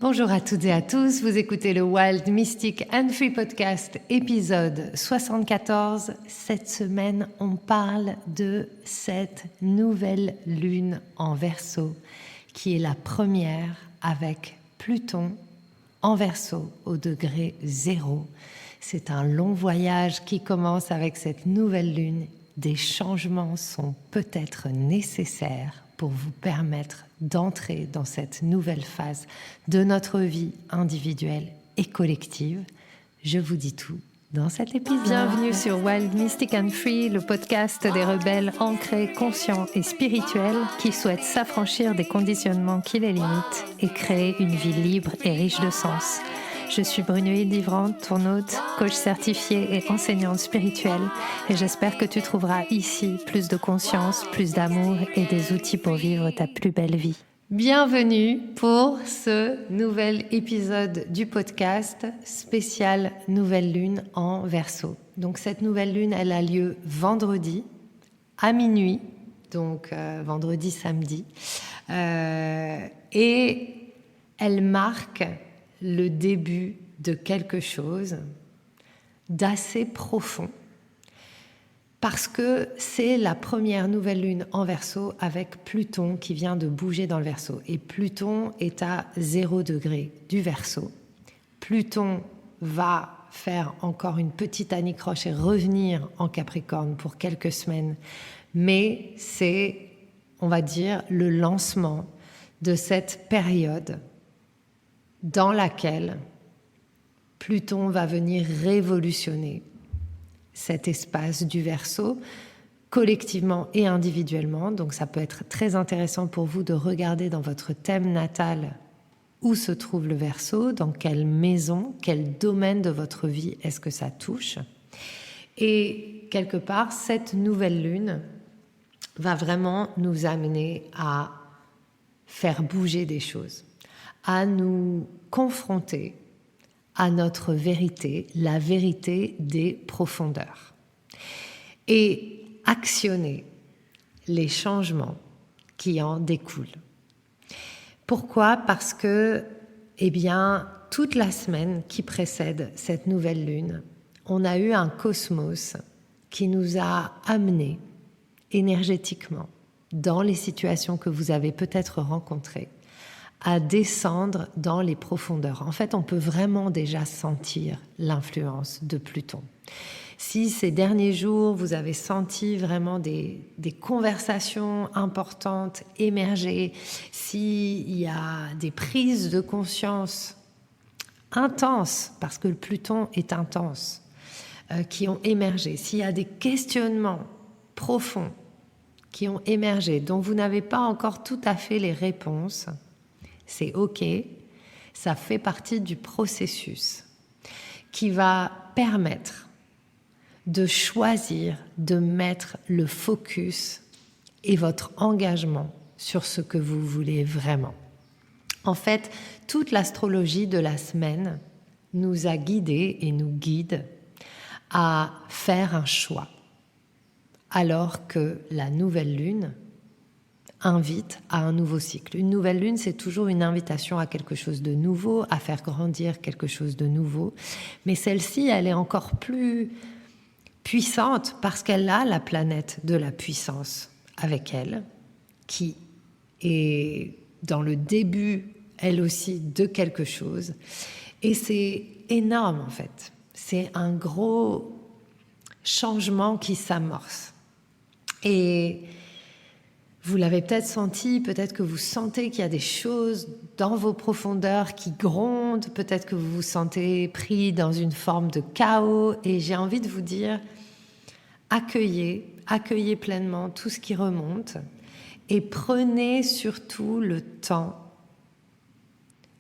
Bonjour à toutes et à tous, vous écoutez le Wild Mystic and Free Podcast, épisode 74. Cette semaine, on parle de cette nouvelle lune en Verseau, qui est la première avec Pluton en Verseau au degré 0. C'est un long voyage qui commence avec cette nouvelle lune. Des changements sont peut-être nécessaires pour vous permettre d'entrer dans cette nouvelle phase de notre vie individuelle et collective. Je vous dis tout dans cet épisode. Bienvenue sur Wild Mystic and Free, le podcast des rebelles ancrés, conscients et spirituels qui souhaitent s'affranchir des conditionnements qui les limitent et créer une vie libre et riche de sens. Je suis Brunoïde Livrante, ton hôte, coach certifiée et enseignante spirituelle, et j'espère que tu trouveras ici plus de conscience, plus d'amour et des outils pour vivre ta plus belle vie. Bienvenue pour ce nouvel épisode du podcast spécial Nouvelle Lune en Verseau. Donc cette nouvelle lune, elle a lieu vendredi à minuit, donc vendredi, samedi, et elle marque le début de quelque chose d'assez profond parce que c'est la première nouvelle lune en Verseau avec Pluton qui vient de bouger dans le Verseau. Et Pluton est à 0 degré du Verseau. Pluton va faire encore une petite anicroche et revenir en Capricorne pour quelques semaines. Mais c'est, on va dire, le lancement de cette période dans laquelle Pluton va venir révolutionner cet espace du Verseau, collectivement et individuellement. Donc ça peut être très intéressant pour vous de regarder dans votre thème natal où se trouve le Verseau, dans quelle maison, quel domaine de votre vie est-ce que ça touche. Et quelque part, cette nouvelle lune va vraiment nous amener à faire bouger des choses, à nous confronter à notre vérité, la vérité des profondeurs, et actionner les changements qui en découlent. Pourquoi ? Parce que, toute la semaine qui précède cette nouvelle lune, on a eu un cosmos qui nous a amenés énergétiquement dans les situations que vous avez peut-être rencontrées, à descendre dans les profondeurs. En fait, on peut vraiment déjà sentir l'influence de Pluton. Si ces derniers jours, vous avez senti vraiment des conversations importantes émerger, s'il y a des prises de conscience intenses, parce que le Pluton est intense, qui ont émergé, s'il y a des questionnements profonds qui ont émergé, dont vous n'avez pas encore tout à fait les réponses, c'est OK, ça fait partie du processus qui va permettre de choisir de mettre le focus et votre engagement sur ce que vous voulez vraiment. En fait, toute l'astrologie de la semaine nous a guidés et nous guide à faire un choix, alors que la nouvelle lune invite à un nouveau cycle. Une nouvelle lune, c'est toujours une invitation à quelque chose de nouveau, à faire grandir quelque chose de nouveau. Mais celle-ci, elle est encore plus puissante parce qu'elle a la planète de la puissance avec elle, qui est dans le début, elle aussi, de quelque chose. Et c'est énorme, en fait. C'est un gros changement qui s'amorce. Et vous l'avez peut-être senti, peut-être que vous sentez qu'il y a des choses dans vos profondeurs qui grondent, peut-être que vous vous sentez pris dans une forme de chaos. Et j'ai envie de vous dire, accueillez pleinement tout ce qui remonte et prenez surtout le temps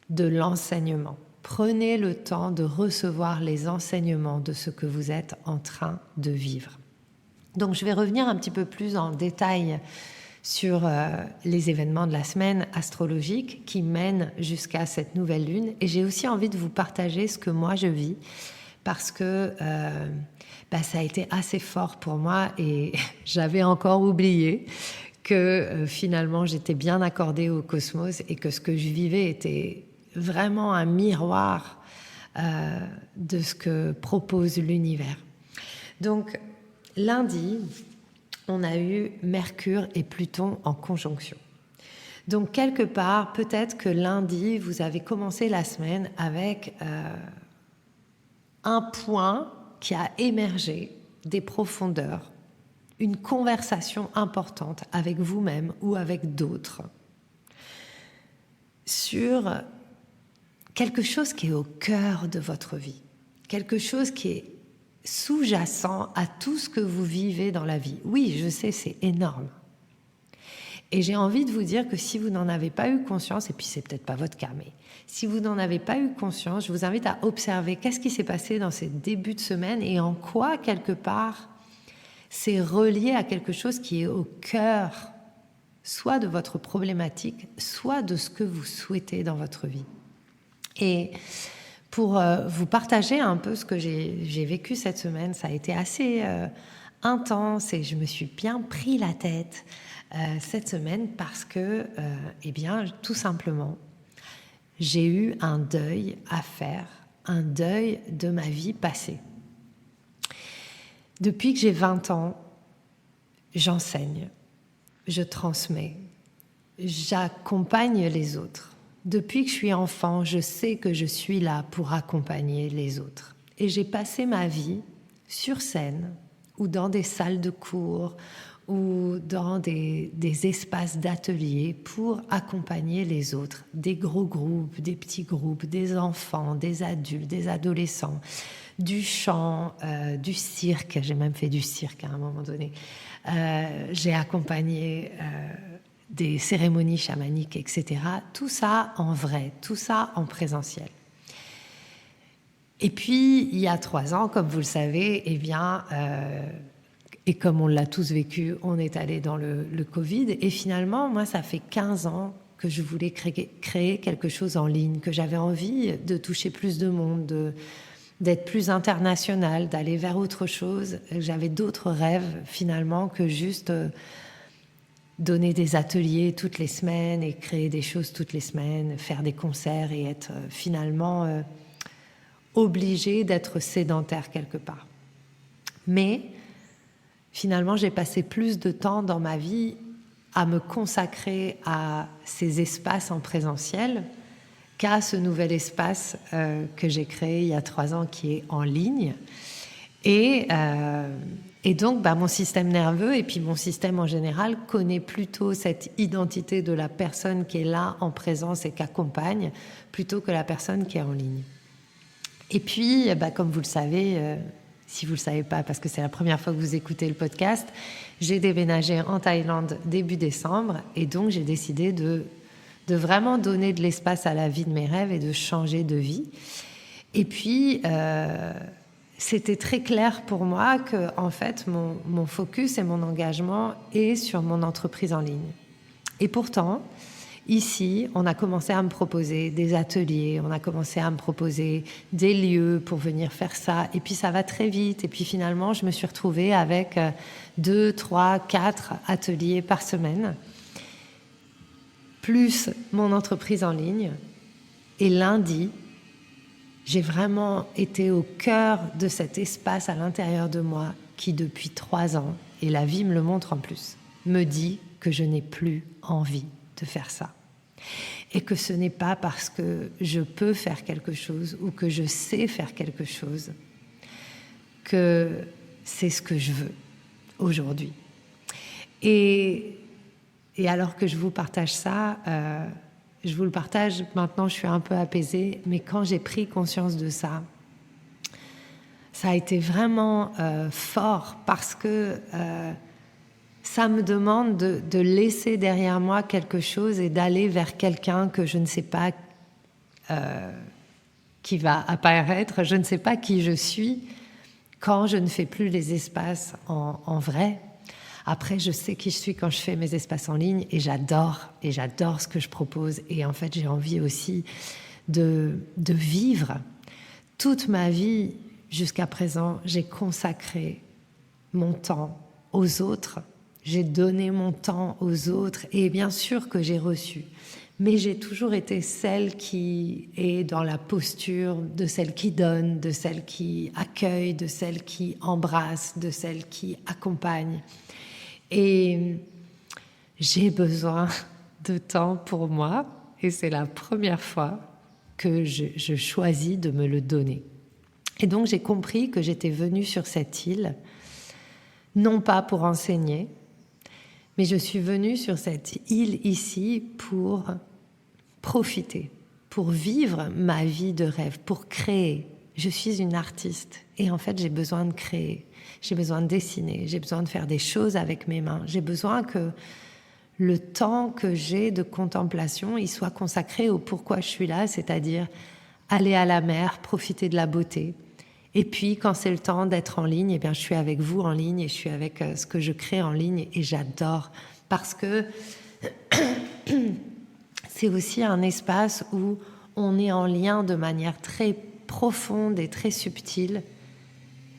de l'enseignement. Prenez le temps de recevoir les enseignements de ce que vous êtes en train de vivre. Donc je vais revenir un petit peu plus en détail sur les événements de la semaine astrologique qui mènent jusqu'à cette nouvelle lune. Et j'ai aussi envie de vous partager ce que moi je vis parce que ça a été assez fort pour moi et j'avais encore oublié que finalement j'étais bien accordée au cosmos et que ce que je vivais était vraiment un miroir de ce que propose l'univers. Donc, lundi, on a eu Mercure et Pluton en conjonction. Donc, quelque part, peut-être que lundi, vous avez commencé la semaine avec un point qui a émergé des profondeurs, une conversation importante avec vous-même ou avec d'autres sur quelque chose qui est au cœur de votre vie, quelque chose qui est sous-jacent à tout ce que vous vivez dans la vie. Oui, je sais, c'est énorme. Et j'ai envie de vous dire que si vous n'en avez pas eu conscience, et puis c'est peut-être pas votre cas, mais si vous n'en avez pas eu conscience, je vous invite à observer qu'est-ce qui s'est passé dans ces débuts de semaine et en quoi, quelque part, c'est relié à quelque chose qui est au cœur, soit de votre problématique, soit de ce que vous souhaitez dans votre vie. Et pour vous partager un peu ce que j'ai vécu cette semaine, ça a été assez intense et je me suis bien pris la tête cette semaine parce que, eh bien, tout simplement, j'ai eu un deuil à faire, un deuil de ma vie passée. Depuis que j'ai 20 ans, j'enseigne, je transmets, j'accompagne les autres. Depuis que je suis enfant, je sais que je suis là pour accompagner les autres. Et j'ai passé ma vie sur scène ou dans des salles de cours ou dans des espaces d'ateliers pour accompagner les autres, des gros groupes, des petits groupes, des enfants, des adultes, des adolescents, du chant, du cirque. J'ai même fait du cirque à un moment donné. J'ai accompagné des cérémonies chamaniques, etc. Tout ça en vrai, tout ça en présentiel. Et puis, il y a 3 ans, comme vous le savez, eh bien, et comme on l'a tous vécu, on est allé dans le Covid. Et finalement, moi, ça fait 15 ans que je voulais créer quelque chose en ligne, que j'avais envie de toucher plus de monde, d'être plus international, d'aller vers autre chose. J'avais d'autres rêves, finalement, que juste donner des ateliers toutes les semaines et créer des choses toutes les semaines, faire des concerts et être finalement obligé d'être sédentaire quelque part. Mais finalement, j'ai passé plus de temps dans ma vie à me consacrer à ces espaces en présentiel qu'à ce nouvel espace que j'ai créé il y a 3 ans qui est en ligne. Et donc, mon système nerveux et puis mon système en général connaît plutôt cette identité de la personne qui est là en présence et qui accompagne plutôt que la personne qui est en ligne. Et puis, comme vous le savez, si vous ne le savez pas parce que c'est la première fois que vous écoutez le podcast, j'ai déménagé en Thaïlande début décembre et donc j'ai décidé de vraiment donner de l'espace à la vie de mes rêves et de changer de vie. Et puis, c'était très clair pour moi que, en fait, mon focus et mon engagement est sur mon entreprise en ligne. Et pourtant, ici, on a commencé à me proposer des ateliers, on a commencé à me proposer des lieux pour venir faire ça. Et puis, ça va très vite. Et puis, finalement, je me suis retrouvée avec 2, 3, 4 ateliers par semaine, plus mon entreprise en ligne. Et lundi, j'ai vraiment été au cœur de cet espace à l'intérieur de moi qui, depuis 3 ans, et la vie me le montre en plus, me dit que je n'ai plus envie de faire ça. Et que ce n'est pas parce que je peux faire quelque chose ou que je sais faire quelque chose que c'est ce que je veux aujourd'hui. Et alors que je vous partage ça, je vous le partage, maintenant je suis un peu apaisée, mais quand j'ai pris conscience de ça, ça a été vraiment fort parce que ça me demande de laisser derrière moi quelque chose et d'aller vers quelqu'un que je ne sais pas qui va apparaître, je ne sais pas qui je suis quand je ne fais plus les espaces en vrai. Après, je sais qui je suis quand je fais mes espaces en ligne et j'adore ce que je propose. Et en fait, j'ai envie aussi de vivre. Toute ma vie, jusqu'à présent, j'ai consacré mon temps aux autres. J'ai donné mon temps aux autres et bien sûr que j'ai reçu. Mais j'ai toujours été celle qui est dans la posture de celle qui donne, de celle qui accueille, de celle qui embrasse, de celle qui accompagne. Et j'ai besoin de temps pour moi, et c'est la première fois que je choisis de me le donner. Et donc j'ai compris que j'étais venue sur cette île, non pas pour enseigner, mais je suis venue sur cette île ici pour profiter, pour vivre ma vie de rêve, pour créer. Je suis une artiste et en fait j'ai besoin de créer, j'ai besoin de dessiner, j'ai besoin de faire des choses avec mes mains, j'ai besoin que le temps que j'ai de contemplation, il soit consacré au pourquoi je suis là, c'est-à-dire aller à la mer, profiter de la beauté. Et puis, quand c'est le temps d'être en ligne, eh bien, je suis avec vous en ligne et je suis avec ce que je crée en ligne et j'adore parce que c'est aussi un espace où on est en lien de manière très profonde et très subtile,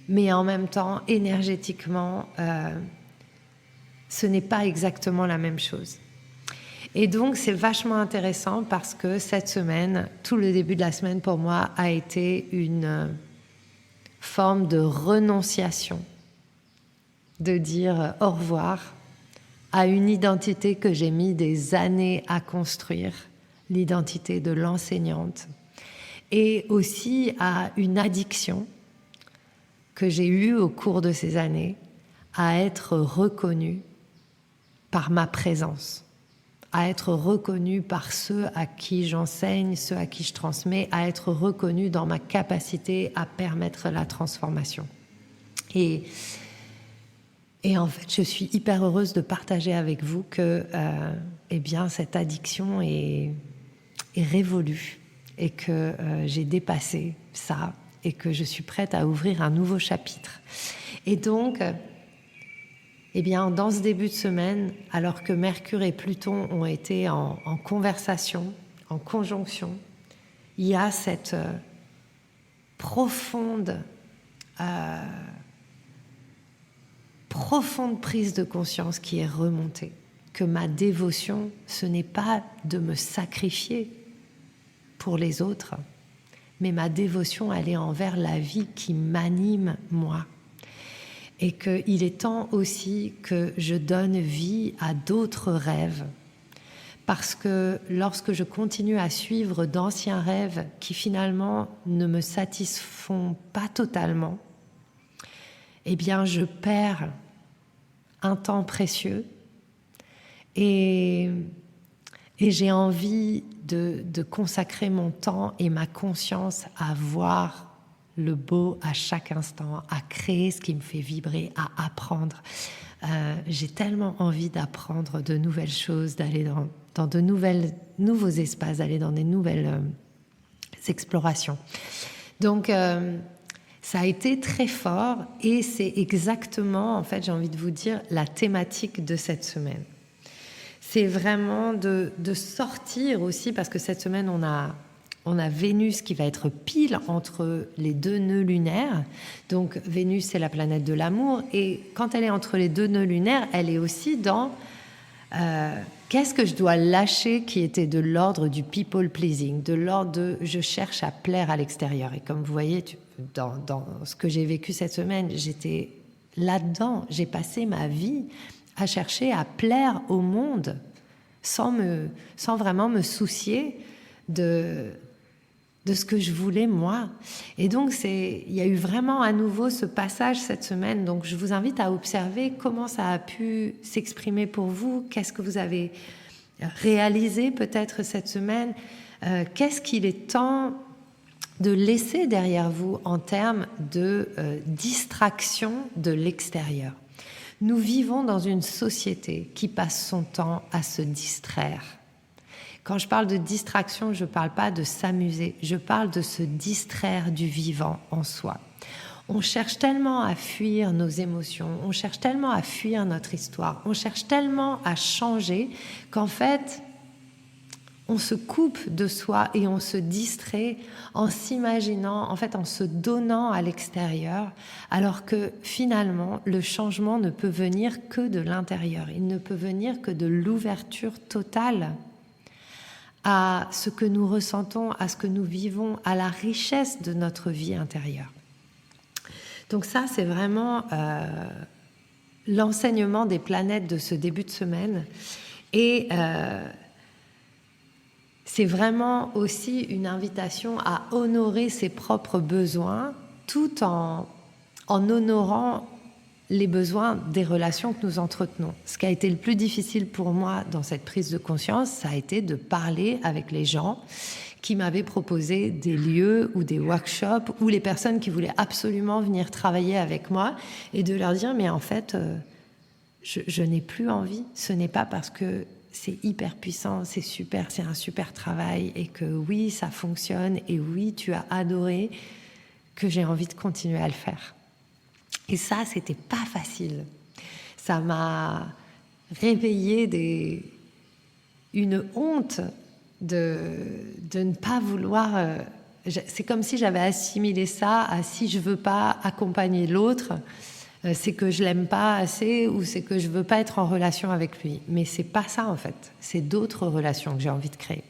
mais en même temps, énergétiquement, ce n'est pas exactement la même chose. Et donc, c'est vachement intéressant parce que cette semaine, tout le début de la semaine pour moi a été une forme de renonciation, de dire au revoir à une identité que j'ai mis des années à construire, l'identité de l'enseignante, et aussi à une addiction que j'ai eue au cours de ces années à être reconnue par ma présence, à être reconnue par ceux à qui j'enseigne, ceux à qui je transmets, à être reconnue dans ma capacité à permettre la transformation. Et en fait, je suis hyper heureuse de partager avec vous que eh bien, cette addiction est révolue et que j'ai dépassé ça et que je suis prête à ouvrir un nouveau chapitre. Et donc, eh bien, dans ce début de semaine, alors que Mercure et Pluton ont été en conversation, en conjonction, il y a cette profonde prise de conscience qui est remontée, que ma dévotion, ce n'est pas de me sacrifier pour les autres, mais ma dévotion, elle est envers la vie qui m'anime, moi. Et qu'il est temps aussi que je donne vie à d'autres rêves. Parce que lorsque je continue à suivre d'anciens rêves qui finalement ne me satisfont pas totalement, eh bien je perds un temps précieux et j'ai envie de consacrer mon temps et ma conscience à voir le beau à chaque instant, à créer ce qui me fait vibrer, à apprendre. J'ai tellement envie d'apprendre de nouvelles choses, d'aller dans de nouveaux espaces, d'aller dans des nouvelles explorations. Donc, ça a été très fort et c'est exactement, en fait, j'ai envie de vous dire, la thématique de cette semaine. C'est vraiment de sortir aussi, parce que cette semaine, on a Vénus qui va être pile entre les deux nœuds lunaires. Donc Vénus, c'est la planète de l'amour. Et quand elle est entre les deux nœuds lunaires, elle est aussi dans qu'est-ce que je dois lâcher qui était de l'ordre du people pleasing, de l'ordre de je cherche à plaire à l'extérieur. Et comme vous voyez, dans ce que j'ai vécu cette semaine, j'étais là-dedans. J'ai passé ma vie à chercher à plaire au monde sans vraiment me soucier de ce que je voulais moi. Et donc il y a eu vraiment à nouveau ce passage cette semaine. Donc je vous invite à observer comment ça a pu s'exprimer pour vous, qu'est-ce que vous avez réalisé peut-être cette semaine, qu'est-ce qu'il est temps de laisser derrière vous en termes de distraction de l'extérieur. Nous vivons dans une société qui passe son temps à se distraire. Quand je parle de distraction, je ne parle pas de s'amuser, je parle de se distraire du vivant en soi. On cherche tellement à fuir nos émotions, on cherche tellement à fuir notre histoire, on cherche tellement à changer qu'en fait, on se coupe de soi et on se distrait en s'imaginant, en fait en se donnant à l'extérieur, alors que finalement, le changement ne peut venir que de l'intérieur. Il ne peut venir que de l'ouverture totale à ce que nous ressentons, à ce que nous vivons, à la richesse de notre vie intérieure. Donc ça, c'est vraiment l'enseignement des planètes de ce début de semaine. Et c'est vraiment aussi une invitation à honorer ses propres besoins tout en honorant les besoins des relations que nous entretenons. Ce qui a été le plus difficile pour moi dans cette prise de conscience, ça a été de parler avec les gens qui m'avaient proposé des lieux ou des workshops ou les personnes qui voulaient absolument venir travailler avec moi et de leur dire mais en fait je n'ai plus envie. Ce n'est pas parce que c'est hyper puissant, c'est super, c'est un super travail et que oui ça fonctionne et oui tu as adoré que j'ai envie de continuer à le faire. Et ça, c'était pas facile. Ça m'a réveillé une honte de ne pas vouloir... c'est comme si j'avais assimilé ça à si je veux pas accompagner l'autre, c'est que je l'aime pas assez ou c'est que je veux pas être en relation avec lui. Mais c'est pas ça en fait. C'est d'autres relations que j'ai envie de créer.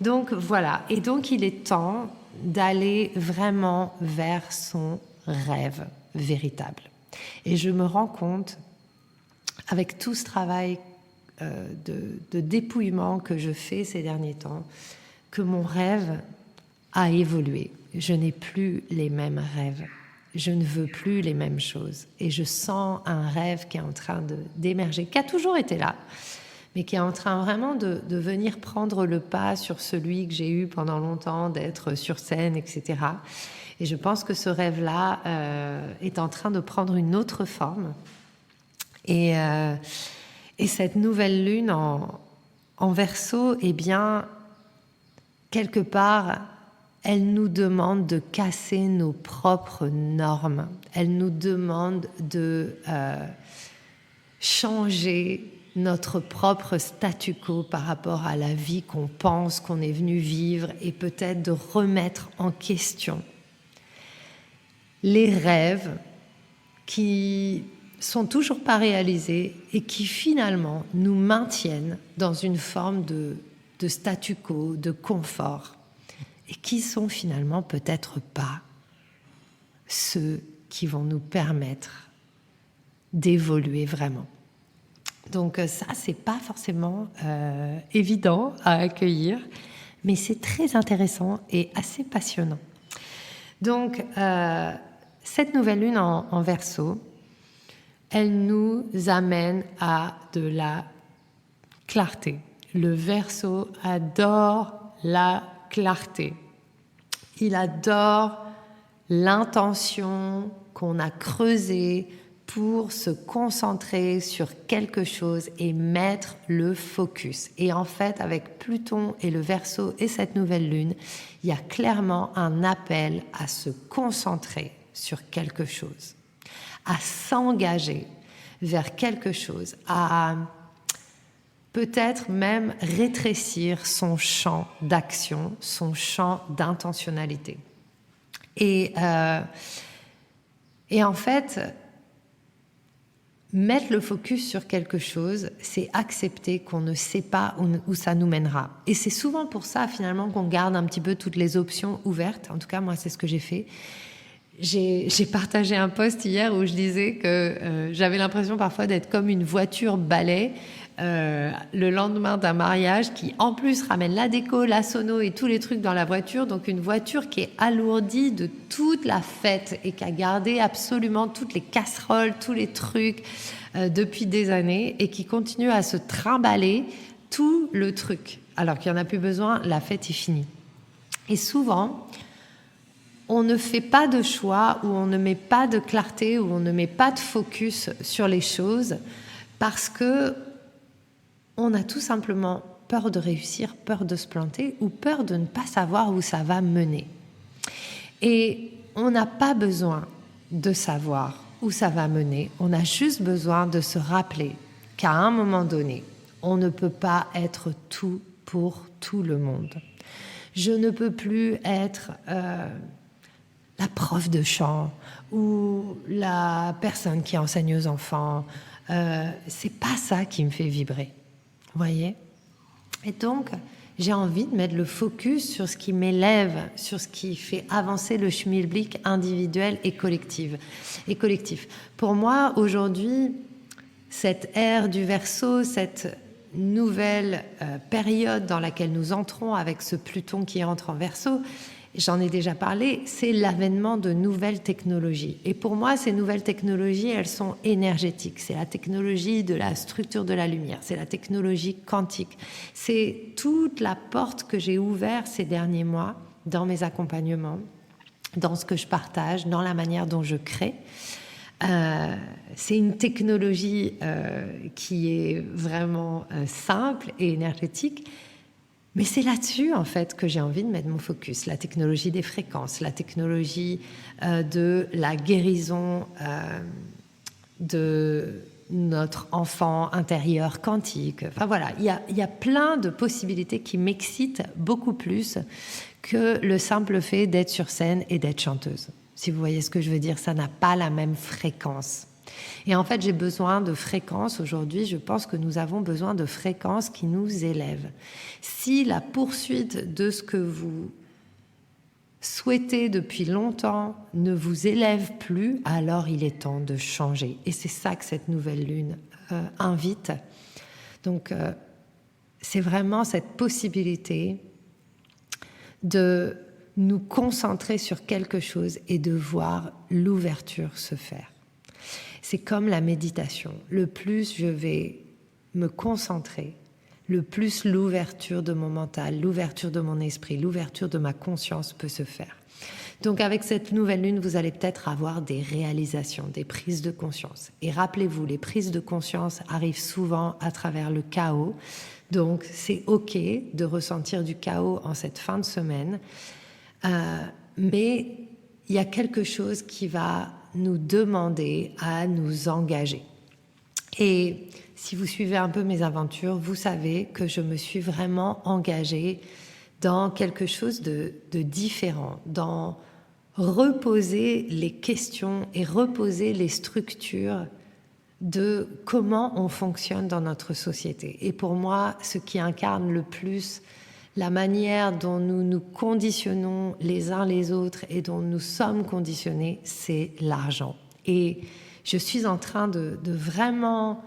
Donc voilà. Et donc il est temps d'aller vraiment vers son rêve véritable. Et je me rends compte, avec tout ce travail de dépouillement que je fais ces derniers temps, que mon rêve a évolué. Je n'ai plus les mêmes rêves. Je ne veux plus les mêmes choses. Et je sens un rêve qui est en train d'émerger, qui a toujours été là, mais qui est en train vraiment de venir prendre le pas sur celui que j'ai eu pendant longtemps, d'être sur scène, etc. Et je pense que ce rêve-là est en train de prendre une autre forme. Et cette nouvelle lune en Verseau, eh bien, quelque part, elle nous demande de casser nos propres normes. Elle nous demande de changer notre propre statu quo par rapport à la vie qu'on pense qu'on est venu vivre et peut-être de remettre en question les rêves qui sont toujours pas réalisés et qui finalement nous maintiennent dans une forme de statu quo, de confort et qui sont finalement peut-être pas ceux qui vont nous permettre d'évoluer vraiment. Donc ça, c'est pas forcément évident à accueillir, mais c'est très intéressant et assez passionnant. Donc, cette nouvelle lune en Verseau, elle nous amène à de la clarté. Le Verseau adore la clarté. Il adore l'intention qu'on a creusée pour se concentrer sur quelque chose et mettre le focus. Et en fait, avec Pluton et le Verseau et cette nouvelle lune, il y a clairement un appel à se concentrer sur quelque chose, à s'engager vers quelque chose, à peut-être même rétrécir son champ d'action, son champ d'intentionnalité. Et en fait, mettre le focus sur quelque chose, c'est accepter qu'on ne sait pas où ça nous mènera. Et c'est souvent pour ça, finalement, qu'on garde un petit peu toutes les options ouvertes. En tout cas, moi, c'est ce que j'ai fait. J'ai partagé un post hier où je disais que j'avais l'impression parfois d'être comme une voiture balai le lendemain d'un mariage qui, en plus, ramène la déco, la sono et tous les trucs dans la voiture. Donc, une voiture qui est alourdie de toute la fête et qui a gardé absolument toutes les casseroles, tous les trucs depuis des années et qui continue à se trimballer tout le truc. Alors qu'il n'y en a plus besoin, la fête est finie. Et souvent, on ne fait pas de choix ou on ne met pas de clarté ou on ne met pas de focus sur les choses parce que on a tout simplement peur de réussir, peur de se planter ou peur de ne pas savoir où ça va mener. Et on n'a pas besoin de savoir où ça va mener, on a juste besoin de se rappeler qu'à un moment donné, on ne peut pas être tout pour tout le monde. Je ne peux plus être la prof de chant ou la personne qui enseigne aux enfants. C'est pas ça qui me fait vibrer. Vous voyez ? Et donc, j'ai envie de mettre le focus sur ce qui m'élève, sur ce qui fait avancer le schmilblick individuel et collectif. Pour moi, aujourd'hui, cette ère du Verseau, cette nouvelle période dans laquelle nous entrons avec ce Pluton qui entre en Verseau, j'en ai déjà parlé, c'est l'avènement de nouvelles technologies. Et pour moi, ces nouvelles technologies, elles sont énergétiques. C'est la technologie de la structure de la lumière, c'est la technologie quantique. C'est toute la porte que j'ai ouverte ces derniers mois dans mes accompagnements, dans ce que je partage, dans la manière dont je crée. C'est une technologie qui est vraiment simple et énergétique. Mais c'est là-dessus, en fait, que j'ai envie de mettre mon focus. La technologie des fréquences, la technologie de la guérison de notre enfant intérieur quantique. Enfin voilà, il y a plein de possibilités qui m'excitent beaucoup plus que le simple fait d'être sur scène et d'être chanteuse. Si vous voyez ce que je veux dire, ça n'a pas la même fréquence. Et en fait, j'ai besoin de fréquences aujourd'hui. Je pense que nous avons besoin de fréquences qui nous élèvent. Si la poursuite de ce que vous souhaitez depuis longtemps ne vous élève plus, alors il est temps de changer. Et c'est ça que cette nouvelle lune invite. Donc, c'est vraiment cette possibilité de nous concentrer sur quelque chose et de voir l'ouverture se faire. C'est comme la méditation. Le plus je vais me concentrer, le plus l'ouverture de mon mental, l'ouverture de mon esprit, l'ouverture de ma conscience peut se faire. Donc avec cette nouvelle lune, vous allez peut-être avoir des réalisations, des prises de conscience. Et rappelez-vous, les prises de conscience arrivent souvent à travers le chaos. Donc c'est OK de ressentir du chaos en cette fin de semaine. Mais il y a quelque chose qui va nous demander à nous engager. Et si vous suivez un peu mes aventures, vous savez que je me suis vraiment engagée dans quelque chose de différent, dans reposer les questions et reposer les structures de comment on fonctionne dans notre société. Et pour moi, ce qui incarne le plus la manière dont nous nous conditionnons les uns les autres et dont nous sommes conditionnés, c'est l'argent. Et je suis en train de vraiment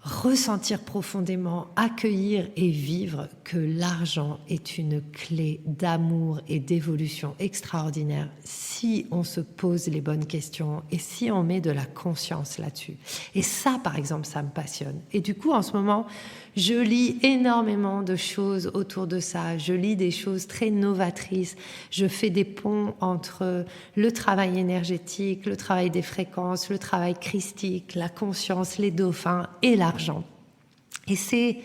ressentir profondément, accueillir et vivre que l'argent est une clé d'amour et d'évolution extraordinaire si on se pose les bonnes questions et si on met de la conscience là-dessus. Et ça, par exemple, ça me passionne. Et du coup, en ce moment, je lis énormément de choses autour de ça. Je lis des choses très novatrices. Je fais des ponts entre le travail énergétique, le travail des fréquences, le travail christique, la conscience, les dauphins et l'argent. Et c'est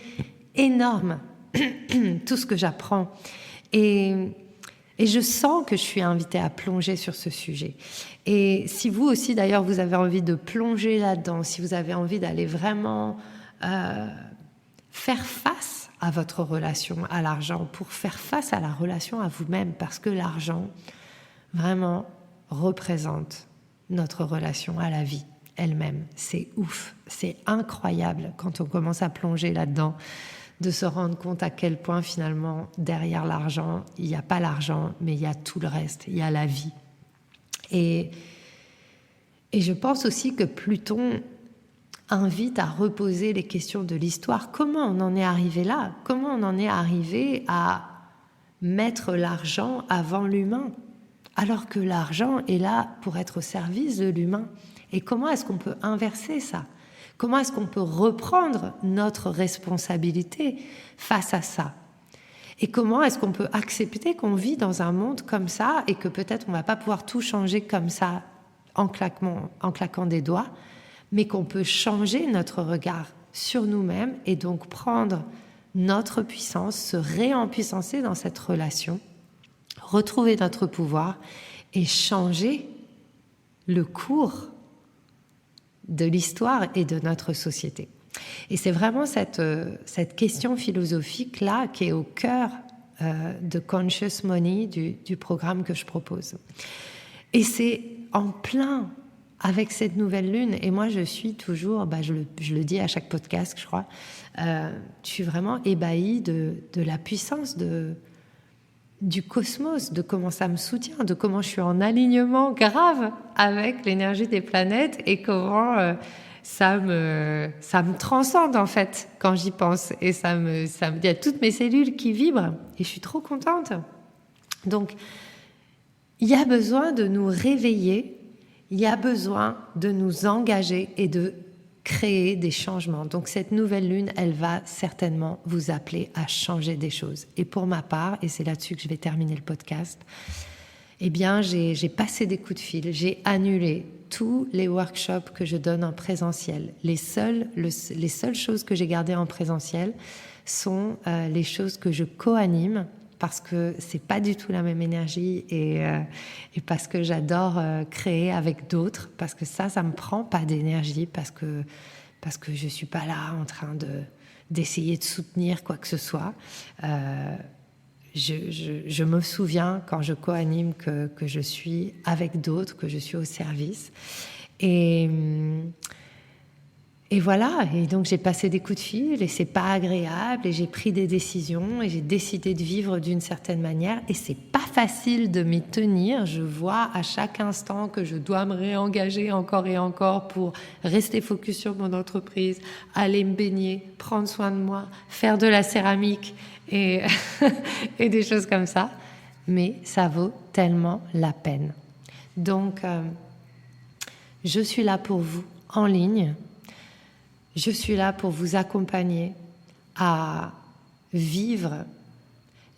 énorme, tout ce que j'apprends. Et je sens que je suis invitée à plonger sur ce sujet. Et si vous aussi, d'ailleurs, vous avez envie de plonger là-dedans, si vous avez envie d'aller vraiment faire face à votre relation à l'argent, pour faire face à la relation à vous-même, parce que l'argent, vraiment, représente notre relation à la vie elle-même. C'est ouf, c'est incroyable quand on commence à plonger là-dedans, de se rendre compte à quel point finalement, derrière l'argent, il n'y a pas l'argent, mais il y a tout le reste, il y a la vie. Et je pense aussi que Pluton invite à reposer les questions de l'histoire. Comment on en est arrivé là? Comment on en est arrivé à mettre l'argent avant l'humain, alors que l'argent est là pour être au service de l'humain? Et comment est-ce qu'on peut inverser ça? Comment est-ce qu'on peut reprendre notre responsabilité face à ça? Et comment est-ce qu'on peut accepter qu'on vit dans un monde comme ça et que peut-être on ne va pas pouvoir tout changer comme ça en claquant des doigts, mais qu'on peut changer notre regard sur nous-mêmes et donc prendre notre puissance, se réempuissancer dans cette relation, retrouver notre pouvoir et changer le cours de l'histoire et de notre société. Et c'est vraiment cette question philosophique-là qui est au cœur de Conscious Money, du programme que je propose. Et c'est en plein avec cette nouvelle lune. Et moi, je suis toujours, je le dis à chaque podcast, je crois, je suis vraiment ébahie de la puissance du cosmos, de comment ça me soutient, de comment je suis en alignement grave avec l'énergie des planètes et comment ça me transcende en fait quand j'y pense. Et il y a toutes mes cellules qui vibrent et je suis trop contente. Donc, il y a besoin de nous réveiller, il y a besoin de nous engager et de créer des changements. Donc cette nouvelle lune, elle va certainement vous appeler à changer des choses. Et pour ma part, et c'est là-dessus que je vais terminer le podcast, eh bien j'ai passé des coups de fil, j'ai annulé tous les workshops que je donne en présentiel. Les seules choses que j'ai gardées en présentiel sont les choses que je co-anime, parce que c'est pas du tout la même énergie et parce que j'adore créer avec d'autres, parce que ça me prend pas d'énergie, parce que je suis pas là en train d'essayer de soutenir quoi que ce soit. Je me souviens quand je co-anime que je suis avec d'autres, que je suis au service. Et voilà, et donc j'ai passé des coups de fil et c'est pas agréable et j'ai pris des décisions et j'ai décidé de vivre d'une certaine manière et c'est pas facile de m'y tenir. Je vois à chaque instant que je dois me réengager encore et encore pour rester focus sur mon entreprise, aller me baigner, prendre soin de moi, faire de la céramique et, et des choses comme ça. Mais ça vaut tellement la peine. Donc, je suis là pour vous en ligne. Je suis là pour vous accompagner à vivre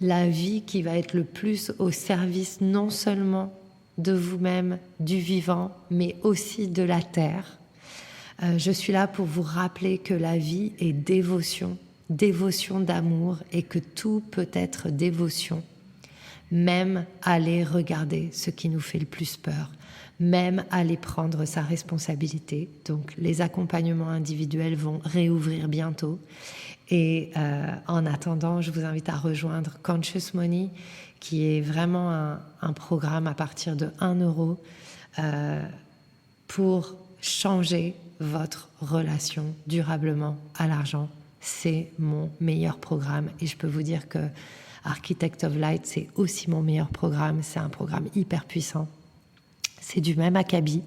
la vie qui va être le plus au service non seulement de vous-même, du vivant, mais aussi de la terre. Je suis là pour vous rappeler que la vie est dévotion, dévotion d'amour et que tout peut être dévotion. Même aller regarder ce qui nous fait le plus peur, même aller prendre sa responsabilité. Donc les accompagnements individuels vont réouvrir bientôt. Et en attendant, je vous invite à rejoindre Conscious Money, qui est vraiment un programme à partir de 1 euro pour changer votre relation durablement à l'argent. C'est mon meilleur programme et je peux vous dire que Architect of Light, c'est aussi mon meilleur programme. C'est un programme hyper puissant. C'est du même acabit.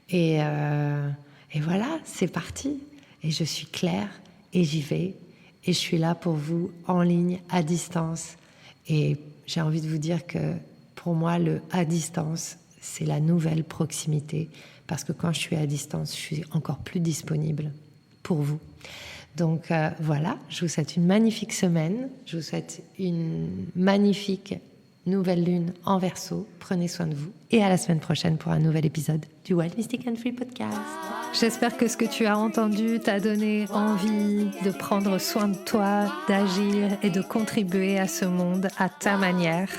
Et voilà, c'est parti. Et je suis claire et j'y vais. Et je suis là pour vous en ligne, à distance. Et j'ai envie de vous dire que pour moi, le à distance, c'est la nouvelle proximité. Parce que quand je suis à distance, je suis encore plus disponible pour vous. Donc voilà, je vous souhaite une magnifique semaine. Je vous souhaite une magnifique nouvelle lune en Verseau. Prenez soin de vous. Et à la semaine prochaine pour un nouvel épisode du Wild Mystic and Free Podcast. J'espère que ce que tu as entendu t'a donné envie de prendre soin de toi, d'agir et de contribuer à ce monde à ta manière.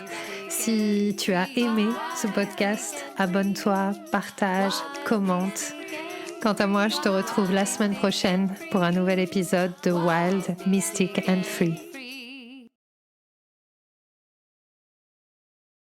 Si tu as aimé ce podcast, abonne-toi, partage, commente. Quant à moi, je te retrouve la semaine prochaine pour un nouvel épisode de Wild, Mystic and Free.